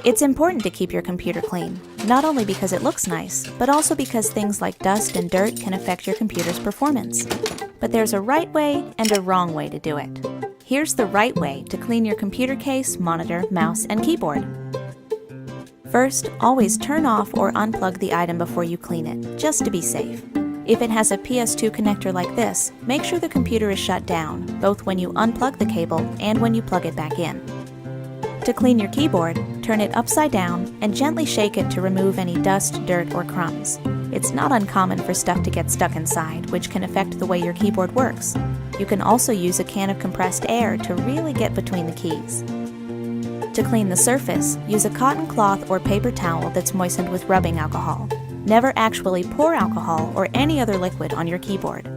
It's important to keep your computer clean, not only because it looks nice, but also because things like dust and dirt can affect your computer's performance. But there's a right way and a wrong way to do it. Here's the right way to clean your computer case, monitor, mouse, and keyboard. First, always turn off or unplug the item before you clean it, just to be safe. If it has a PS2 connector like this, make sure the computer is shut down, both when you unplug the cable and when you plug it back in. To clean your keyboard, turn it upside down and gently shake it to remove any dust, dirt, or crumbs. It's not uncommon for stuff to get stuck inside, which can affect the way your keyboard works. You can also use a can of compressed air to really get between the keys. To clean the surface, use a cotton cloth or paper towel that's moistened with rubbing alcohol. Never actually pour alcohol or any other liquid on your keyboard.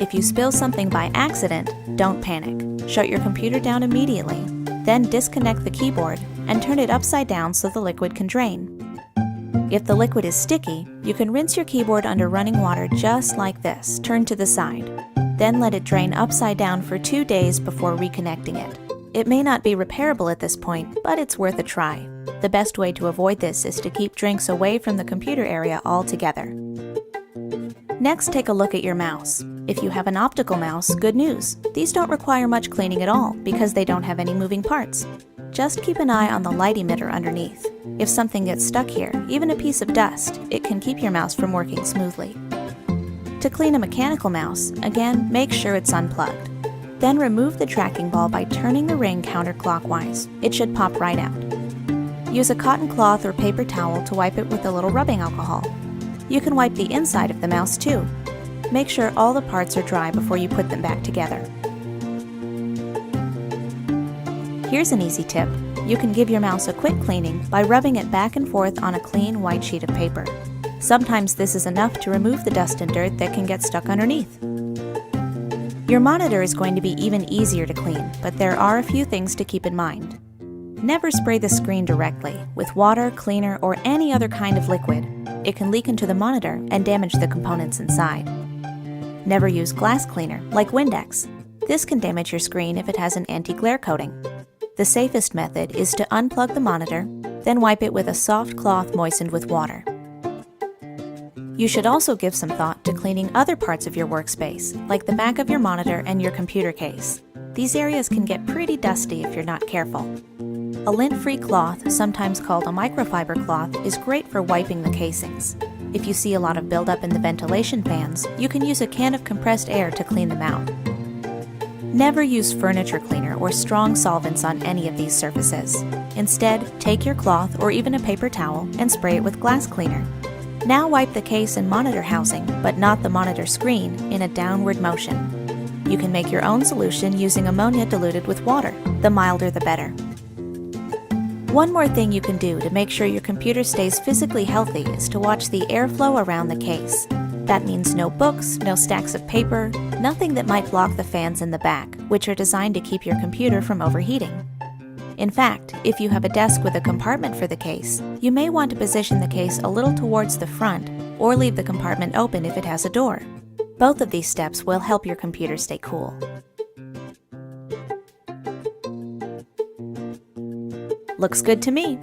If you spill something by accident, don't panic. Shut your computer down immediately. Then disconnect the keyboard and turn it upside down so the liquid can drain. If the liquid is sticky, you can rinse your keyboard under running water just like this, turned to the side. Then let it drain upside down for 2 days before reconnecting it. It may not be repairable at this point, but it's worth a try. The best way to avoid this is to keep drinks away from the computer area altogether. Next, take a look at your mouse. If you have an optical mouse, good news. These don't require much cleaning at all because they don't have any moving parts. Just keep an eye on the light emitter underneath. If something gets stuck here, even a piece of dust, it can keep your mouse from working smoothly. To clean a mechanical mouse, again, make sure it's unplugged. Then remove the tracking ball by turning the ring counterclockwise. It should pop right out. Use a cotton cloth or paper towel to wipe it with a little rubbing alcohol. You can wipe the inside of the mouse too. Make sure all the parts are dry before you put them back together. Here's an easy tip. You can give your mouse a quick cleaning by rubbing it back and forth on a clean white sheet of paper. Sometimes this is enough to remove the dust and dirt that can get stuck underneath. Your monitor is going to be even easier to clean, but there are a few things to keep in mind. Never spray the screen directly with water, cleaner, or any other kind of liquid. It can leak into the monitor and damage the components inside. Never use glass cleaner, like Windex. This can damage your screen if it has an anti-glare coating. The safest method is to unplug the monitor, then wipe it with a soft cloth moistened with water. You should also give some thought to cleaning other parts of your workspace, like the back of your monitor and your computer case. These areas can get pretty dusty if you're not careful. A lint-free cloth, sometimes called a microfiber cloth, is great for wiping the casings. If you see a lot of buildup in the ventilation fans, you can use a can of compressed air to clean them out. Never use furniture cleaner or strong solvents on any of these surfaces. Instead, take your cloth or even a paper towel and spray it with glass cleaner. Now wipe the case and monitor housing, but not the monitor screen, in a downward motion. You can make your own solution using ammonia diluted with water. The milder the better. One more thing you can do to make sure your computer stays physically healthy is to watch the airflow around the case. That means no books, no stacks of paper, nothing that might block the fans in the back, which are designed to keep your computer from overheating. In fact, if you have a desk with a compartment for the case, you may want to position the case a little towards the front or leave the compartment open if it has a door. Both of these steps will help your computer stay cool. Looks good to me.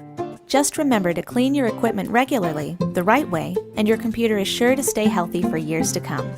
Just remember to clean your equipment regularly, the right way, and your computer is sure to stay healthy for years to come.